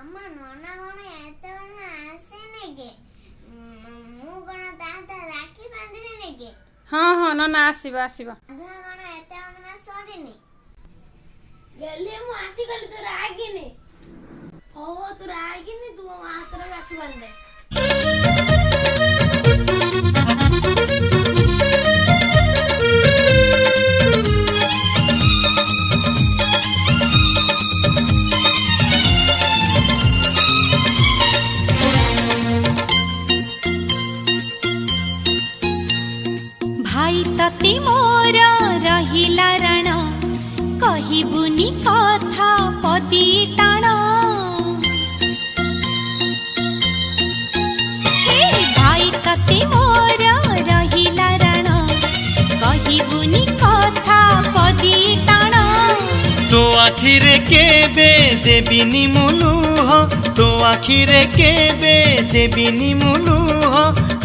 अम्मा नोना कौन एते बना आसे नेगे मु कौन ताता राखी बांधबे नेगे हाँ हाँ नोना आसीबा आसीबा अधा कौन एते बना सरीनी गले मु आसी गली तो रागिनी हो तो रागिनी तू मात्र राखी बांधे भाई तते मोर रहिला रण कहिबुनी कथा पदी टाण हे भाई तते मोर रहिला रण कहिबुनी कथा पदी टाण तो आखिरे केबे देबिनी मुलुह तो आखिरे केबे देबिनी मुलुह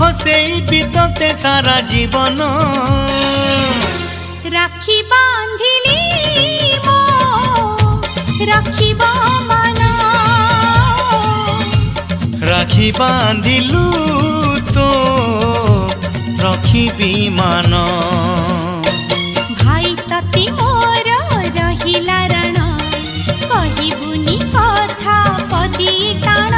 हसेई बितते सारा जीवन राखी बांधिली मो राखिबा माना राखी बांधिलु तो रखिबी मान भाई तती मोर रहिला रण कहिबुनी कथा पदी टाण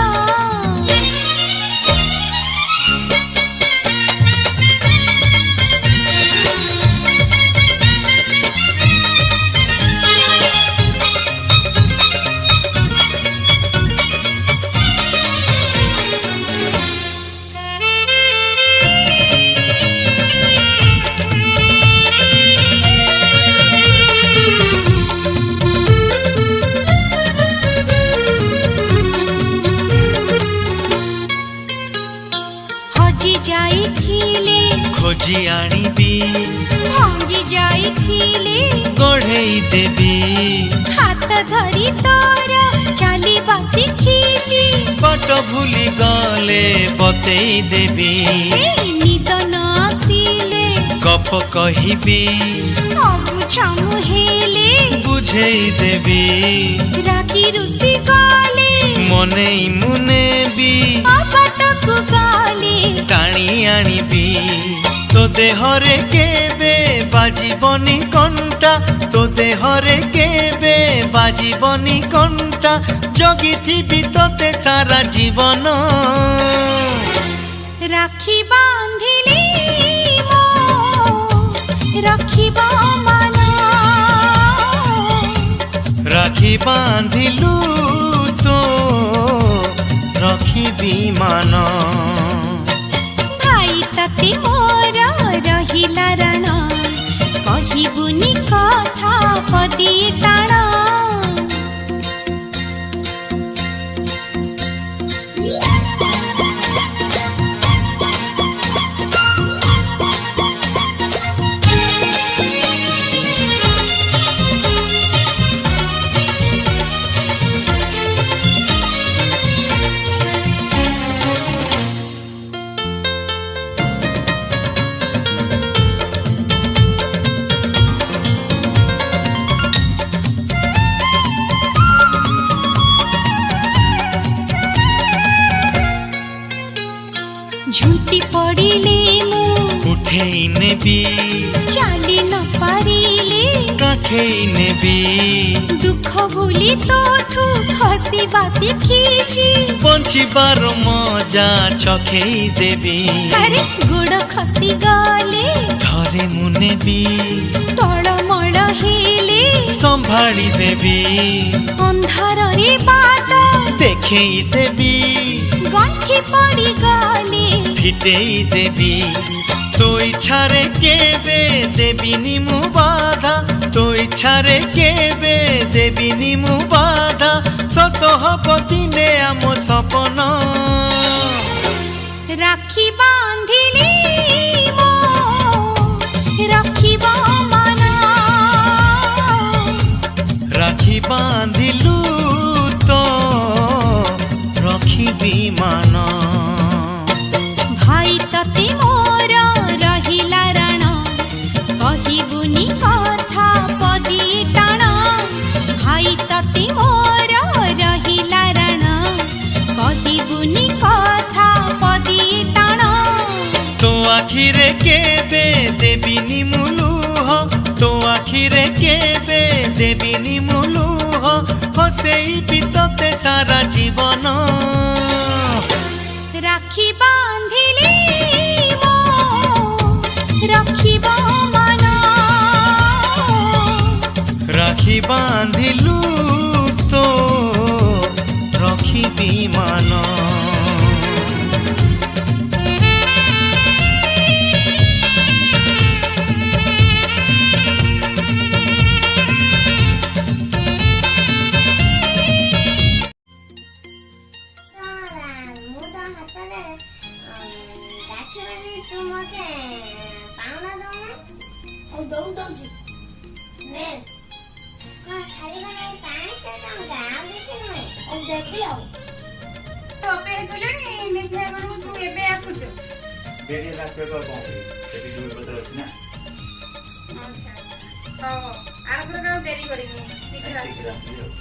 खोजी आनिबी भांगी जाइथिले गढ़ेई देबी हाथ धरी तोर चाली बासी खीची बाट भूली गले बतेई देबी निद न आसिले गप कहिबी अबुझा मुहेले बुझेई देबी रागी रुसी गले मने मुने भी अपटकु गले टाणी आनिबी तो देहरे केबे बाजीबनी कंटा तो देहरे केबे बाजीबनी कंटा जगिथिबी तोते सारा जीवन राखी बांधिली मो राखिबा माना राखी बांधिलु तो रखिबी मान भाई तते मोर रहिला रण कहिबुनी कथा पदी टाण झुंटी पड़िले मु उठेई नेबी चाली न पारिले काखेई नेबी दुख भूली तोठू खसी बासी खींची बंचिबार मजा चखेई देबी अरे गोड़ खसी गले थरे मुनेबी टळमळ हेले संभाली देबी अंधार रे बाट देखेई देबी गंठी पड़ी गले फिटेई देबी तो इच्छारे केबे देबिनी मु बाधा तो इच्छारे केबे देबिनी मु बाधा सत हब दिने आम सपन राखी बांधिली मो राखिबा माना राखी बांधिलु तो रखिबी मान भाई तते मोर रहिला रण कहिबुनी कथा पदी टाण भाई तते मोर रहिला रण ଆଖିରେ କେବେ ଦେବିନି ମୁଁ ଲୁହ ତୋ ଆଖିରେ କେବେ ଦେବିନି ମୁଁ ଲୁହ ହସେଇବି ତତେ ସାରା ଜୀବନ রাখি বাঁধিলি মো রখিব মন রাখি বাঁধিলু তো রখিবি মান ମୁଁ ତ ହାତରେ ରାକ୍ଷୀ ବାନ୍ଧି ତୁ ମତେ ପାଉଣା ଦଉନା ଆଉ ଦଉଛି ନେ କଣ ଖାଲି କଣ 500 ଟଙ୍କା ଆଉ କିଛି ନୁହେଁ ଆଉ ଦେବି ଆଉ ଅପେକ୍ଷା କଲେଣି ଦେଖିଲା ବେଳକୁ ତୁ ଏବେ ଆସୁଛୁ। ଡେରି ହେଲା ସେ କଣ କରିବି ସେଠି ଦୂର ପତ୍ର ଅଛି ନା ହଉ ଆରଥରକ ଆଉ ଡେରି କରିବିନି ଶୀଘ୍ର ଆସ। ଶୀଘ୍ର ଆସିବି ଆଉ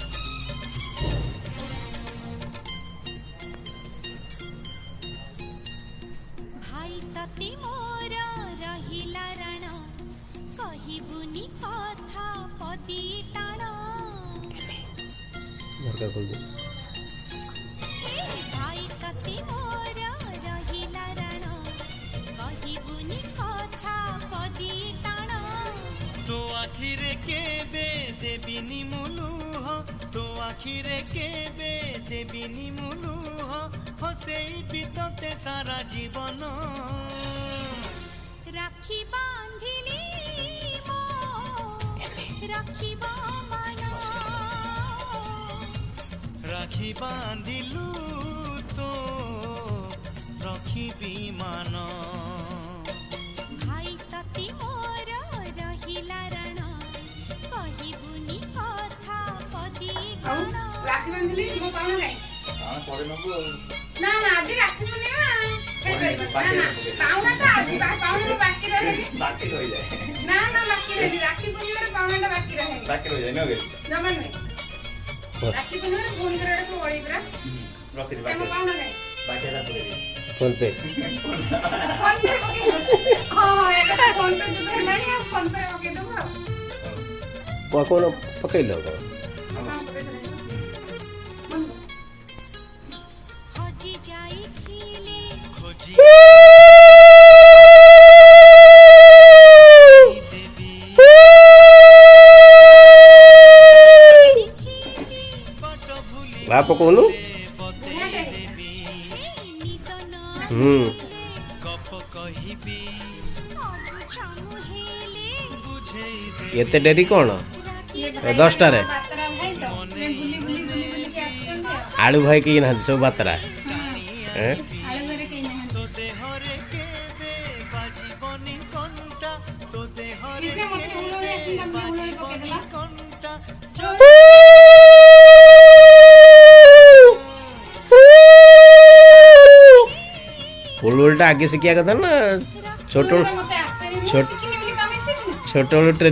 ଭାଇ ତତି ମୋର ରହିଲା ରାଣ କହିବୁନି କଥା ପଦି ଟାଣ ଭାଇ ତତି ମୋର ରହିଲା ରାଣ କହିବୁନି କଥା ପଦି ଟାଣ তো আখিরে কেবে দেবিনি ମୁଁ ଲୁହ তো আখিরে কেবে দেবিনি ମୁଁ লুহ হসেইবি ততে সারা জীবন রাখি বাঁধিলি মো রখিব মন রাখি বাঁধিলু তো রখিবি মান ভাই ততি মোর রহিলা রাণ କହିବୁନି କଥା ପଦି ଆଉ ଟାଣ ରାକ୍ଷୀ ବାନ୍ଧିଲି ମୋ ପାଉଣା କାଇଁ? ହଁ ପରେ ନବୁ ଆଉ ନା ନା ଆଜି ରାକ୍ଷୀ ପୂର୍ଣ୍ଣିମା ହେଇପାରିବ ନା ବାକି ନା ରଖିଦେ। ପାଉଣା ତ ଆଜି ପାଉଣା ବାକି ରହେନି ବାକି ରହିଯାଏ ନା ନା ବାକି ରହେନି ରାକ୍ଷୀ ପୂର୍ଣ୍ଣିମାରେ ପାଉଣାଟା ବାକି ରହେନି ବାକି ରହିଯାଏ ନୁହେଁ କି? ଜମା ନୁହେଁ ରାକ୍ଷୀ ପୂର୍ଣ୍ଣିମାରେ ଫୋନ କରିବା ସବୁ ଅଳିବ ପୁରା ରଖିଦେ ତମ ବାକି ପାଉଣା କାଇଁ? ବାକି ହେଲା ପକେଇ ଦେ ଫୋନ ପେ ପକେଇବୁ ହଁ ହଁ ଏବେ ଫୋନ ପେ ତ ହେଲାଣି ଆଉ ଫୋନ ପେ ପକେଇଦବୁ ଆଉ କଣ ପକେଇଲ କଣ ହଁ ପକେଇଦେଲି ହଜି ଯାଇଥିଲେ ଖୋଜି দেবী ଦେଖିଛି বাট ভুলি ବାପ କହୁନୁ বতেই দেবী ନିଦନ গপ কহিবি ଅବୁଝ ମୁହେଲେ বুঝেই দে ଏତେ ଡେରି କଣ ଏ 10টাରେ ବାତରା ଭାଇ ତ ବୁଲି ବୁଲି ବୁଲି ବୁଲିକି ଆସୁଛନ୍ତି ଆଉ ଆଳୁ ଭାଇ କେହି ନାହାନ୍ତି ସବୁ ବାତରା ଏଁ? ଆଳୁ ଘରେ କେହି ନାହାନ୍ତି তো দেহরে কেবে বাজিবনি কণ্টা তো দেহরে কৃষ্ণ মতে ହୁଳହୁଳି ଆସିନି ତମେ ହୁଳହୁଳି ପକେଇଦେଲ কণ্টা ହୁଳହୁଳିଟା ଆଗେ ଶିଖିବା କଥା ନା ଛୋଟ ମତେ ଆସେନି ମୁଁ ଛୋଟ- ଶିଖିନି ବୋଲି ତମେ ଶିଖିନ ଛୋଟବେଳୁ ଟ୍ରେନିଂ